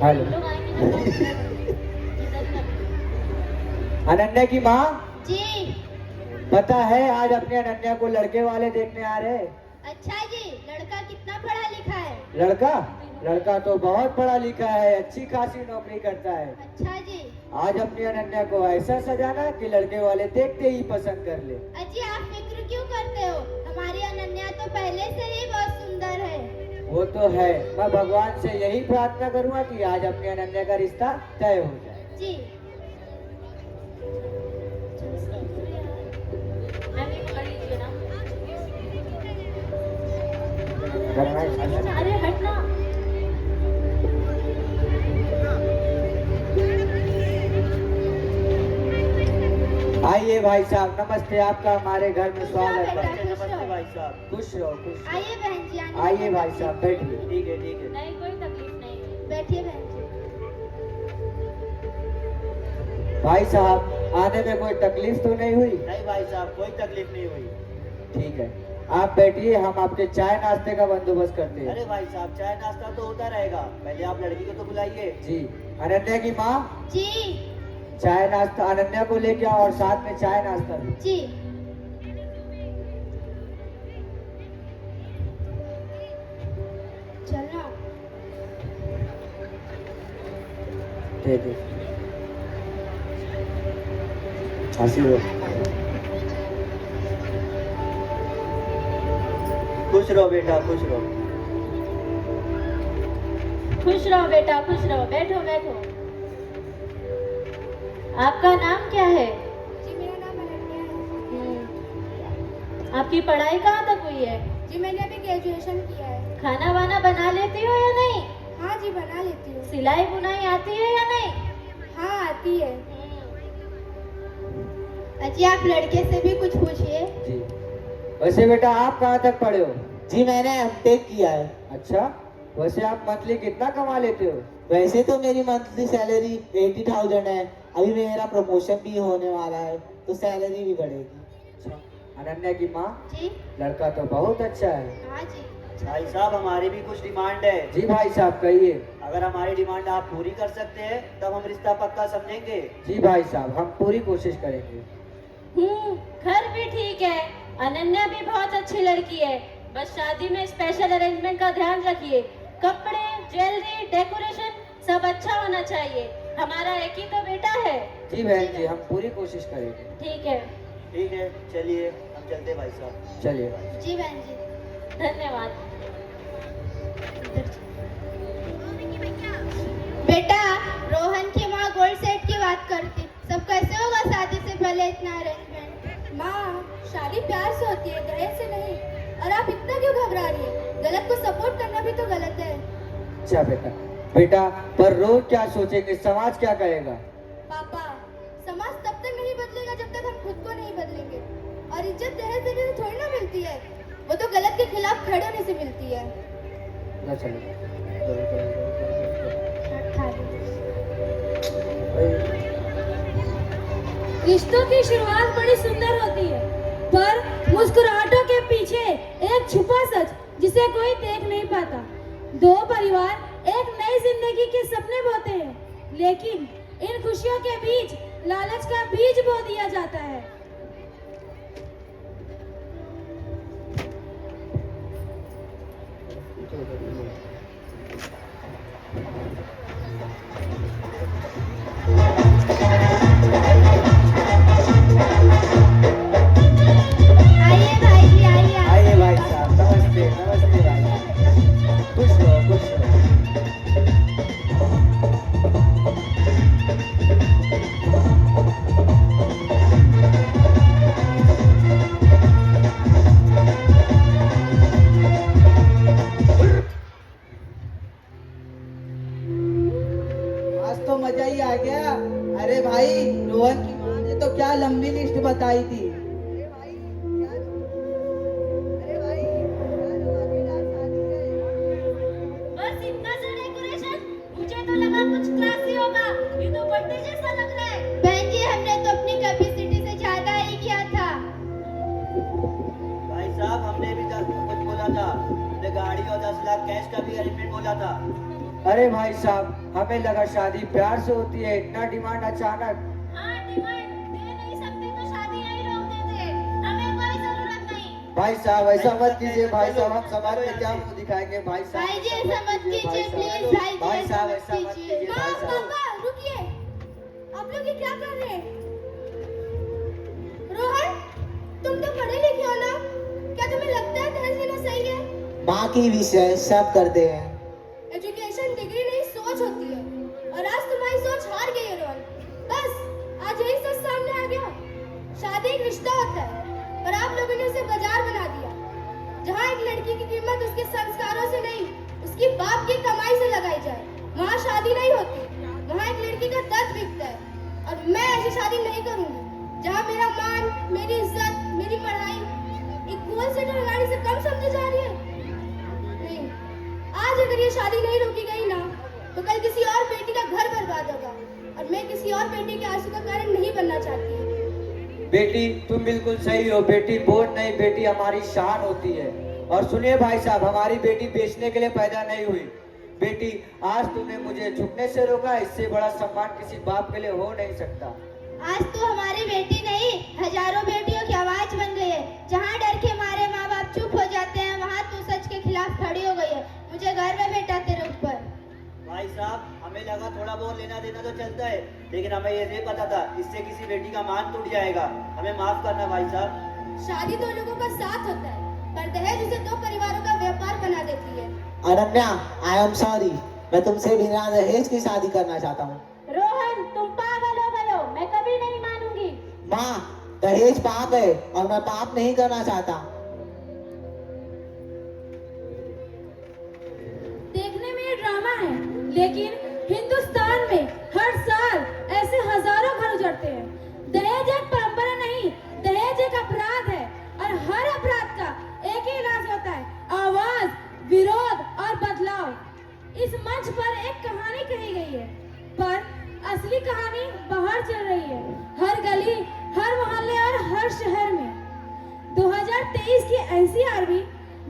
Hello. लोग आएंगे ना तो अनन्या की माँ, जी। पता है आज अपने अनन्या को लड़के वाले देखने आ रहे हैं। अच्छा जी, लड़का कितना पढ़ा लिखा है? लड़का लड़का तो बहुत पढ़ा लिखा है, अच्छी खासी नौकरी करता है। अच्छा जी। आज अपनी अनन्या को ऐसा सजाना कि लड़के वाले देखते ही पसंद कर ले। अजी आप फिक्र क्यों करते हो? हमारी अनन्या तो पहले से ही बहुत सुंदर है। वो तो है, मैं भगवान से यही प्रार्थना करूंगा कि आज अपनी अनन्या का रिश्ता तय हो जाए। जी। मैम ये पकड़ लीजिए ना। करना अरे हटना। आइए भाई साहब, नमस्ते, आपका हमारे घर में स्वागत है। नमस्ते भाई साहब, खुश रहो खुश रहो। आइए बहन जी, आइए भाई साहब, बैठिए। ठीक है ठीक है। नहीं कोई तकलीफ नहीं। बैठिए बहन जी। भाई साहब, आने में कोई तकलीफ तो नहीं हुई? नहीं भाई साहब, कोई तकलीफ नहीं हुई। ठीक है, आप बैठिए, हम आपके चाय नाश्ते का बंदोबस्त करते हैं। अरे भाई साहब, चाय नाश्ता तो होता रहेगा, पहले आप लड़की को तो बुलाइए। जी। अनन्या की माँ, जी। चाय नाश्ता अनन्या को लेके आओ और साथ में चाय नाश्ता भी। जी। चलना। दे दे। हंसी हो। खुश रहो बेटा, खुश रहो। खुश रहो बेटा, खुश रहो। बैठो बैठो। आपका नाम क्या है? जी मेरा नाम अनन्या है। आपकी पढ़ाई कहाँ तक हुई है? जी मैंने अभी ग्रेजुएशन किया है। खाना वाना बना लेती हो या नहीं? हाँ जी बना लेती हूँ। सिलाई बुनाई आती है या नहीं? हाँ आती है। अजी आप लड़के से भी कुछ पूछिए। जी। वैसे बेटा आप कहाँ तक पढ़े हो? जी मैंने एमटेक किया है। अच्छा, वैसे आप मंथली कितना कमा लेते हो? वैसे तो मेरी मंथली सैलरी 80,000 है। अभी मेरा प्रमोशन भी होने वाला है तो सैलरी भी बढ़ेगी। अच्छा, अनन्या की माँ, जी। लड़का तो बहुत अच्छा है। हाँ जी। भाई साहब, हमारी भी कुछ डिमांड है। जी भाई साहब कहिए। अगर हमारी डिमांड आप पूरी कर सकते हैं तब हम रिश्ता पक्का समझेंगे। जी भाई साहब, हम पूरी कोशिश करेंगे। घर भी ठीक है, अनन्या भी बहुत अच्छी लड़की है। बस शादी में स्पेशल अरेंजमेंट का ध्यान रखिए। कपड़े, ज्वेलरी, डेकोरेशन सब अच्छा होना चाहिए। हमारा एक ही तो बेटा है। जी बहन जी, हम पूरी कोशिश करेंगे। ठीक है, ठीक है, चलिए हम चलते हैं भाई साहब। चलिए। जी बहन जी। धन्यवाद। बेटा, रोहन की माँ गोल्ड सेट की बात करती, सब कैसे होगा शादी से पहले इतना अरेंजमेंट? माँ, शादी प्यार से होती है, दहेज से नहीं। और आप इतना क्यों घबरा रही है? गलत को सपोर्ट करना भी तो गलत है। अच्छा बेटा, बेटा पर लोग क्या सोचेंगे, समाज क्या कहेगा? पापा, समाज तब तक नहीं बदलेगा जब तक हम खुद को नहीं बदलेंगे। और इज्जत दहेज देने से थोड़ी ना मिलती है, वो तो गलत के खिलाफ खड़े होने से मिलती है। ना चलो। रिश्तों की शुरुआत बड़ी सुंदर होती है, पर मुस्कुराहटों के पीछे एक छुपा सच जिसे कोई देख नहीं पाता। दो परिवार एक नई जिंदगी के सपने बोते हैं, लेकिन इन खुशियों के बीच लालच का बीज बो दिया जाता है। आइए भाई जी, आइए। आइए भाई साहब, नमस्ते नमस्ते भाई। खुश रहो खुश रहो। आज तो मजा ही आ गया। अरे भाई, रोहन की माँ ने तो क्या लंबी लिस्ट बताई थी। बस इतना सा डेकोरेशन? मुझे तो लगा कुछ क्लासी होगा, ये तो बर्थडे जैसा लग रहा है। बहन जी, हमने तो अपनी कैपेसिटी से ज्यादा ही किया था। भाई साहब, हमने भी कुछ बोला था। हमने गाड़ी और 10 लाख कैश का भी अरेंजमेंट बोला था। अरे भाई साहब, हमें लगा शादी प्यार से होती है, इतना डिमांड अचानक। हाँ, डिमांड दे नहीं सकते तो शादी यही रोक देते, हमें कोई जरूरत नहीं। भाई साहब ऐसा मत कीजिए भाई साहब, हम समाज में क्या मुंह दिखाएंगे भाई साहब। भाई जी ऐसा मत कीजिए प्लीज, भाई साहब ऐसा मत कीजिए भाई साहब। पापा रुकिए, आप लोग ये क्या कर रहे हैं? रोहन, तुम तो पढ़े लिखे हो ना, क्या तुम्हें लगता है दहेज लेना सही है? माँ की विषय सब करते हैं। एजुकेशन डिग्री नहीं सोच होती है, और आज तुम्हारी सोच हार गई है रोहन। बस आज यही सच सामने आ गया। शादी एक रिश्ता होता है, पर आप लोगों ने उसे बाजार बना दिया, जहाँ एक लड़की की कीमत उसके संस्कारों से नहीं, उसकी बाप की कमाई से लगाई जाए। वहाँ शादी नहीं होती, वहाँ एक लड़की का दर्द बिकता है। और मैं ऐसी शादी नहीं करूंगी जहाँ मेरा मान, मेरी इज्जत, मेरी पढ़ाई एक गोल सेटर गाड़ी से कम समझी जा रही है। नहीं, आज अगर ये शादी नहीं रोकी गई ना, तो कल किसी और बेटी का घर बर्बाद होगा, और मैं किसी और बेटी के आंसू का कारण नहीं बनना चाहती। बेटी तुम बिल्कुल सही हो, बेटी बोझ नहीं, बेटी हमारी शान होती है। और सुनिए भाई साहब, हमारी बेटी बेचने के लिए पैदा नहीं हुई। बेटी आज तुमने मुझे झुकने से रोका, इससे बड़ा सम्मान किसी बाप के लिए हो नहीं सकता। आज तो हमारी बेटी नहीं, हजारों बेटियों की आवाज बन गई है। जहाँ डर के मारे माँ बाप चुप हो जाते हैं, वहाँ तू सच के खिलाफ खड़ी हो गई है। मुझे गर्व है बेटा तेरे ऊपर। भाई साहब, हमें लगा थोड़ा बहुत लेना देना तो चलता है, लेकिन हमें ये नहीं पता था इससे किसी बेटी का मान टूट जाएगा। हमें माफ करना भाई साहब। शादी दो लोगों का साथ होता है, पर दहेज उसे दो परिवारों का व्यापार बना देती है। अनन्या, आई एम सॉरी, मैं तुमसे बिना दहेज की शादी करना चाहता हूँ। रोहन, तुम पागल हो गए हो, मैं कभी नहीं मानूंगी। माँ, दहेज पाप है और मैं पाप नहीं करना चाहता। देखने में ये ड्रामा है, लेकिन हिंदुस्तान में हर साल ऐसे हजारों घर उजड़ते हैं। दहेज एक परंपरा नहीं, दहेज एक अपराध है, और हर अपराध का एक ही इलाज होता है, आवाज, विरोध और बदलाव। इस मंच पर एक कहानी कही गई है, पर असली कहानी बाहर चल रही है, हर गली, हर मोहल्ले और हर शहर में। 2023 की NCRB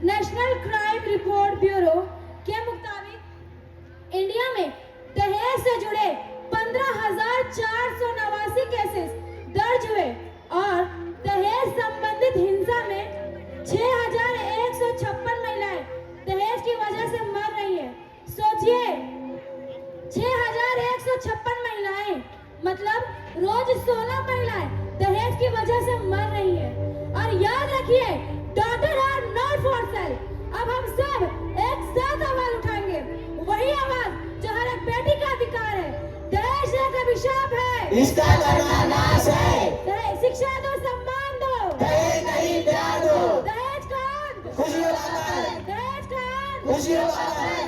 national crime report bureau के मुताबिक इंडिया में दहेज से जुड़े 15,489 केसेस दर्ज हुए, और दहेज संबंधित हिंसा में 6,156 महिलाएं दहेज की वजह से मर रही है। सोचिए, 6,156 महिलाएं, मतलब रोज 16 महिलाएं दहेज की वजह से मर रही है। और याद रखिए, daughter are not for sale. अब हम सब एक साथ आवाज उठाएंगे, वही आवाज जो हर एक बेटी का अधिकार है। दहेज एक अभिशाप है, इसका करना नाश है। दहेज शिक्षा दो, सम्मान दो, दहेज नहीं, प्यार दो। दहेज का अंत, खुशी लाता है, दहेज का अंत, खुशी लाता है।